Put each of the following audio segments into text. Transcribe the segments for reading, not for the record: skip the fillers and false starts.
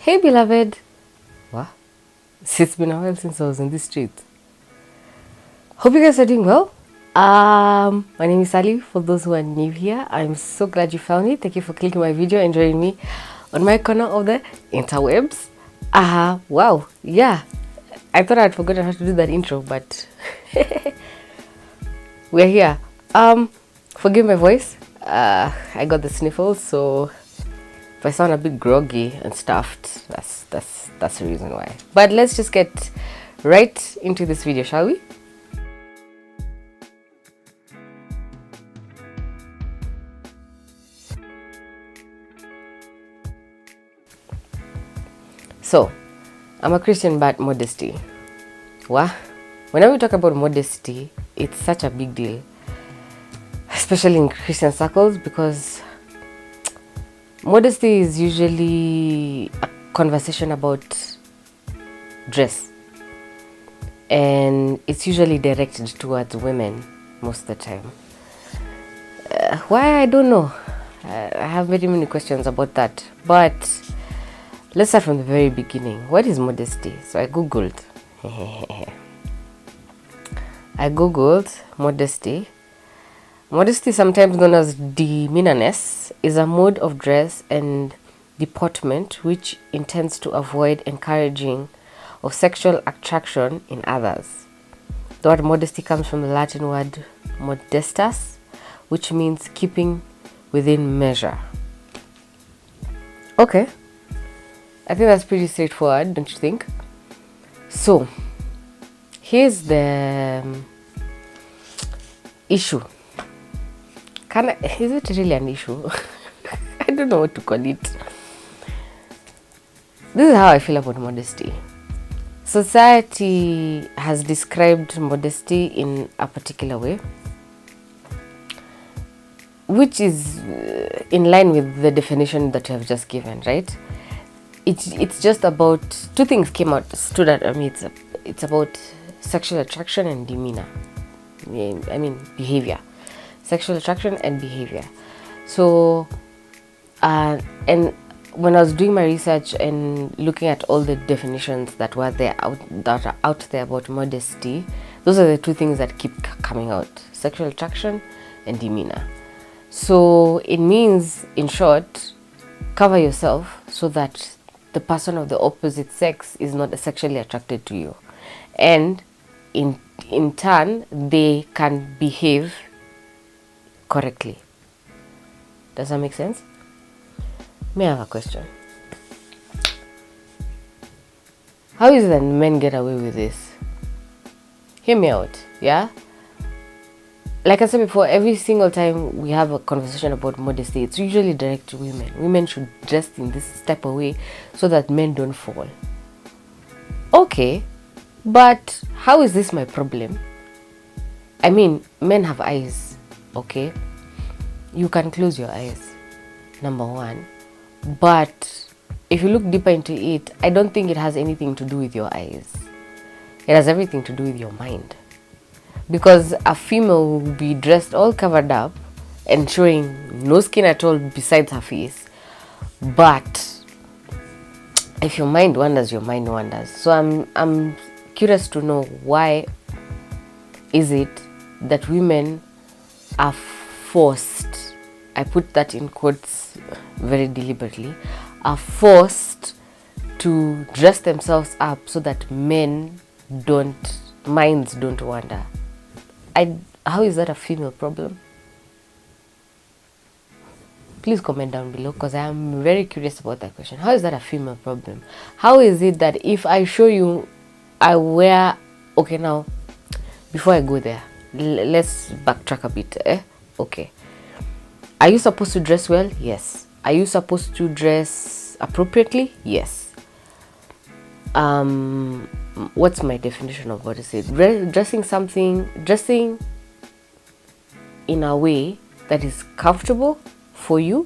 Hey beloved. What? It's been a while since I was in this street. Hope you guys are doing well. My name is Sally. For those who are new here, I'm so glad you found me. Thank you for clicking my video and joining me on my corner of the interwebs. Wow. Yeah. I thought I'd forgotten how to do that intro, but we're here. Forgive my voice. I got the sniffles, so if I sound a bit groggy and stuffed, that's the reason why. But let's just get right into this video, shall we? So, I'm a Christian, but modesty. What? Whenever we talk about modesty, it's such a big deal, especially in Christian circles, because modesty is usually a conversation about dress, and it's usually directed towards women most of the time. Why? I don't know. I have very many questions about that, but let's start from the very beginning. What is modesty? So I googled modesty. Modesty, sometimes known as demeanorness, is a mode of dress and deportment which intends to avoid encouraging of sexual attraction in others. The word modesty comes from the Latin word modestas, which means keeping within measure. Okay, I think that's pretty straightforward, don't you think? So, here's the issue. Is it really an issue? I don't know what to call it. This is how I feel about modesty. Society has described modesty in a particular way, which is in line with the definition that you have just given, right? It's just about two things stood out at me. It's about sexual attraction and demeanor. I mean behavior. Sexual attraction and behavior. So, and when I was doing my research and looking at all the definitions that are out there about modesty, those are the two things that keep coming out: sexual attraction and demeanor. So it means, in short, cover yourself so that the person of the opposite sex is not sexually attracted to you, and in turn they can behave correctly. Does that make sense? May I have a question? How is it that men get away with this? Hear me out, yeah? Like I said before, every single time we have a conversation about modesty, it's usually directed to women. Women should dress in this type of way so that men don't fall. Okay, but how is this my problem? I mean, men have eyes, okay? You can close your eyes, number one. But if you look deeper into it, I don't think it has anything to do with your eyes. It has everything to do with your mind. Because a female will be dressed all covered up and showing no skin at all besides her face. But if your mind wanders, your mind wanders. So I'm curious to know, why is it that women are forced, I put that in quotes very deliberately, are forced to dress themselves up so that minds don't wander. How is that a female problem? Please comment down below, because I am very curious about that question. How is that a female problem? How is it that if I show you I wear... Okay, now, before I go there, let's backtrack a bit. Okay. Are you supposed to dress well? Yes. Are you supposed to dress appropriately? Yes. What's my definition of what is it? Dressing in a way that is comfortable for you,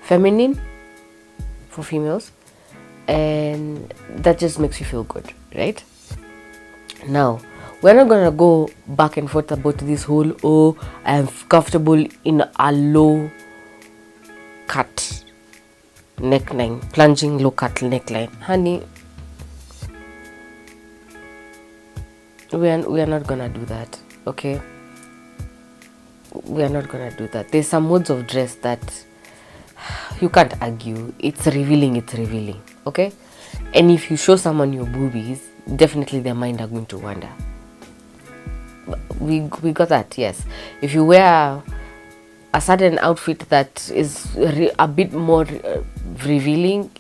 feminine for females, and that just makes you feel good, right? Now, we're not gonna go back and forth about this whole, I am comfortable in a low cut. neckline, plunging low cut neckline. Honey, we are not gonna do that, okay? We are not gonna do that. There's some modes of dress that you can't argue. It's revealing, okay? And if you show someone your boobies, definitely their mind are going to wander. We got that, yes. If you wear a certain outfit that is a bit more revealing,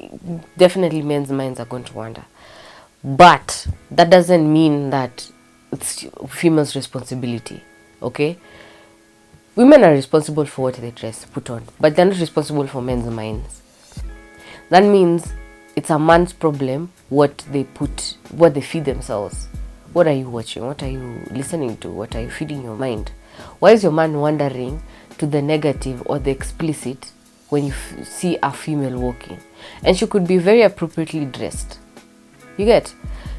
definitely men's minds are going to wander. But that doesn't mean that it's females' responsibility, okay? Women are responsible for what they put on, but they're not responsible for men's minds. That means it's a man's problem what they feed themselves. What are you watching? What are you listening to? What are you feeding your mind? Why is your man wandering to the negative or the explicit when you see a female walking? And she could be very appropriately dressed. You get?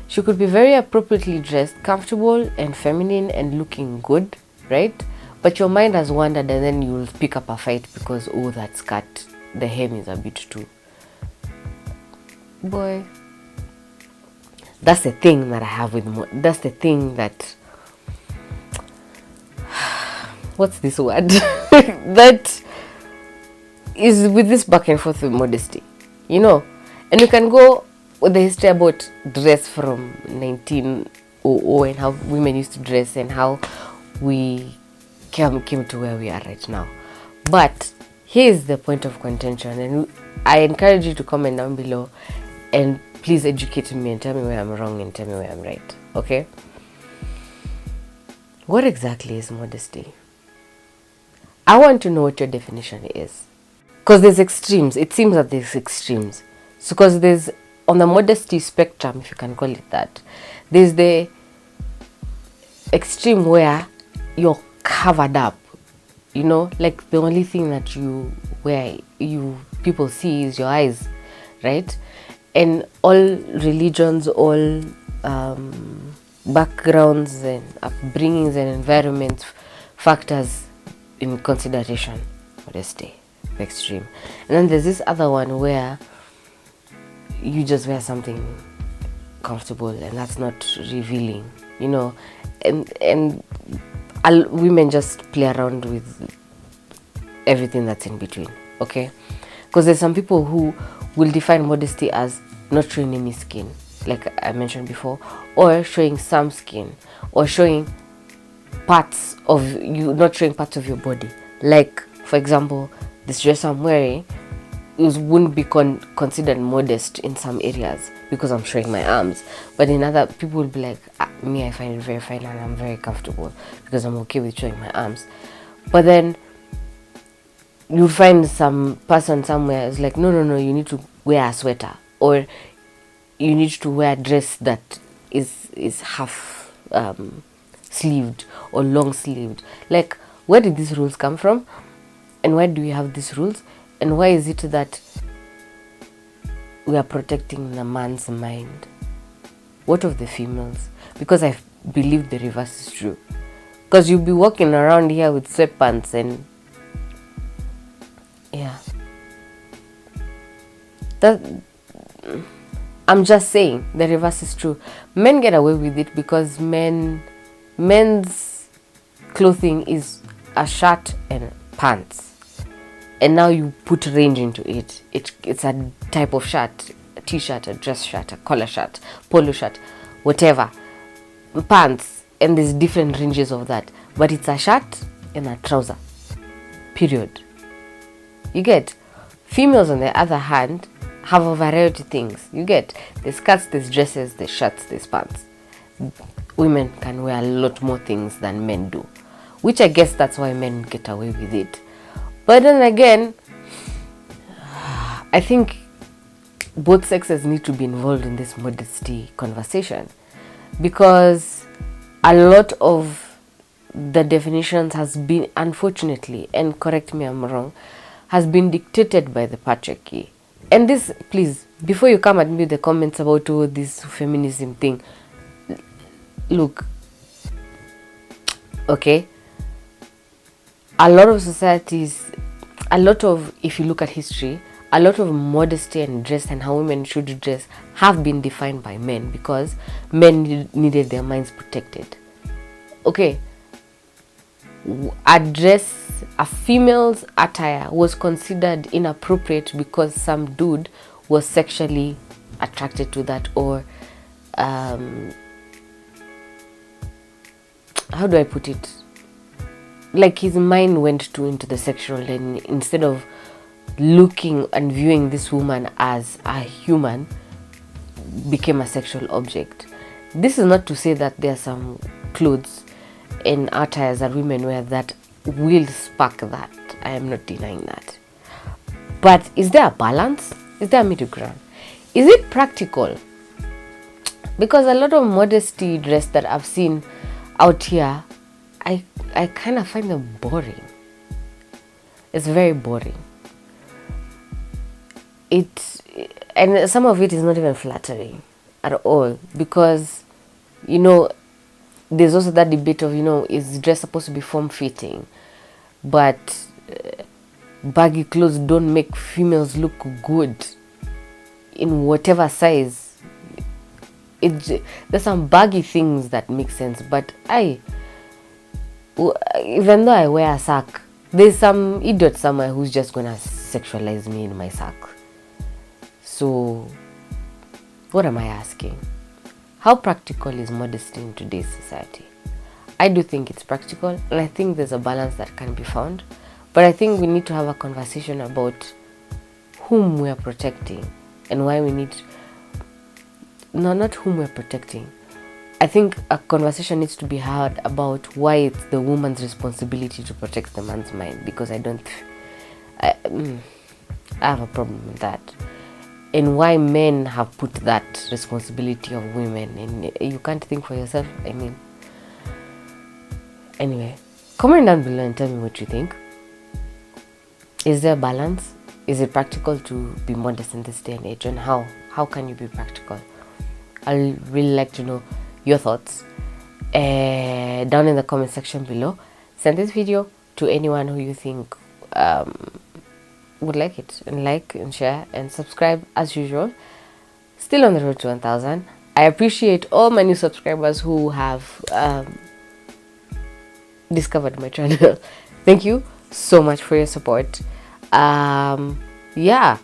She could be very appropriately dressed, comfortable and feminine and looking good, right? But your mind has wandered, and then you'll pick up a fight because, oh, that skirt, the hem is a bit too. Boy, that's the thing that I have with that's the thing that, what's this word? That is with this back and forth with modesty, you know. And you can go with the history about dress from 1900 and how women used to dress and how we came to where we are right now. But here's the point of contention, and I encourage you to comment down below and please educate me and tell me where I'm wrong and tell me where I'm right, okay? What exactly is modesty? I want to know what your definition is, because there's extremes. It seems that there's extremes. So because there's, on the modesty spectrum, if you can call it that, there's the extreme where you're covered up, you know, like the only thing that people see is your eyes, right? And all religions, all backgrounds and upbringings and environments factors in consideration modesty, the extreme. And then there's this other one where you just wear something comfortable and that's not revealing, you know, and women just play around with everything that's in between, okay? Because there's some people who will define modesty as not showing any skin, like I mentioned before, or showing some skin, or showing parts of you, not showing parts of your body. Like, for example, this dress I'm wearing, it wouldn't be considered modest in some areas because I'm showing my arms, but in other people will be like, me, I find it very fine and I'm very comfortable because I'm okay with showing my arms. But then you'll find some person somewhere is like, no, you need to wear a sweater, or you need to wear a dress that is half sleeved or long sleeved. Like, where did these rules come from, and why do we have these rules, and why is it that we are protecting the man's mind? What of the females? Because I believe the reverse is true. Because you'll be walking around here with sweatpants and yeah. I'm just saying the reverse is true. Men get away with it because men's clothing is a shirt and pants. And now you put range into it. It's a type of shirt, a t-shirt, a dress shirt, a collar shirt, polo shirt, whatever. Pants, and there's different ranges of that. But it's a shirt and a trouser. Period. You get? Females, on the other hand, have a variety of things. You get? There's skirts, there's dresses, there's shirts, there's pants. Women can wear a lot more things than men do. Which I guess that's why men get away with it. But then again, I think both sexes need to be involved in this modesty conversation, because a lot of the definitions has been, unfortunately, and correct me if I'm wrong, has been dictated by the patriarchy. And this, please, before you come at me with the comments about this feminism thing, look, okay, a lot of societies, if you look at history, a lot of modesty and dress and how women should dress have been defined by men, because men needed their minds protected. Okay, a female's attire was considered inappropriate because some dude was sexually attracted to that, or how do I put it? Like his mind went too into the sexual, and instead of looking and viewing this woman as a human, became a sexual object. This is not to say that there are some clothes and attires that women wear that will spark that. I am not denying that. But is there a balance? Is there a middle ground? Is it practical? Because a lot of modesty dress that I've seen out here, I kind of find them boring. It's very boring. And some of it is not even flattering at all, because there's also that debate of is dress supposed to be form-fitting, but baggy clothes don't make females look good in whatever size. There's some baggy things that make sense, but even though I wear a sack, there's some idiot somewhere who's just gonna sexualize me in my sack. So what am I asking? How practical is modesty in today's society? I do think it's practical, and I think there's a balance that can be found. But I think we need to have a conversation about whom we are protecting and why we need... No, not whom we're protecting. I think a conversation needs to be had about why it's the woman's responsibility to protect the man's mind, because I have a problem with that. And why men have put that responsibility of women, and you can't think for yourself. I mean, anyway, comment down below and tell me what you think. Is there a balance? Is it practical to be modest in this day and age? And how can you be practical? I'll really like to know your thoughts down in the comment section below. Send this video to anyone who you think would like it, and like and share and subscribe as usual. Still on the road to 1,000. I appreciate all my new subscribers who have discovered my channel. Thank you so much for your support. Yeah,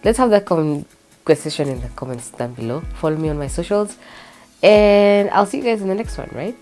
let's have that conversation in the comments down below. Follow me on my socials, and I'll see you guys in the next one, right?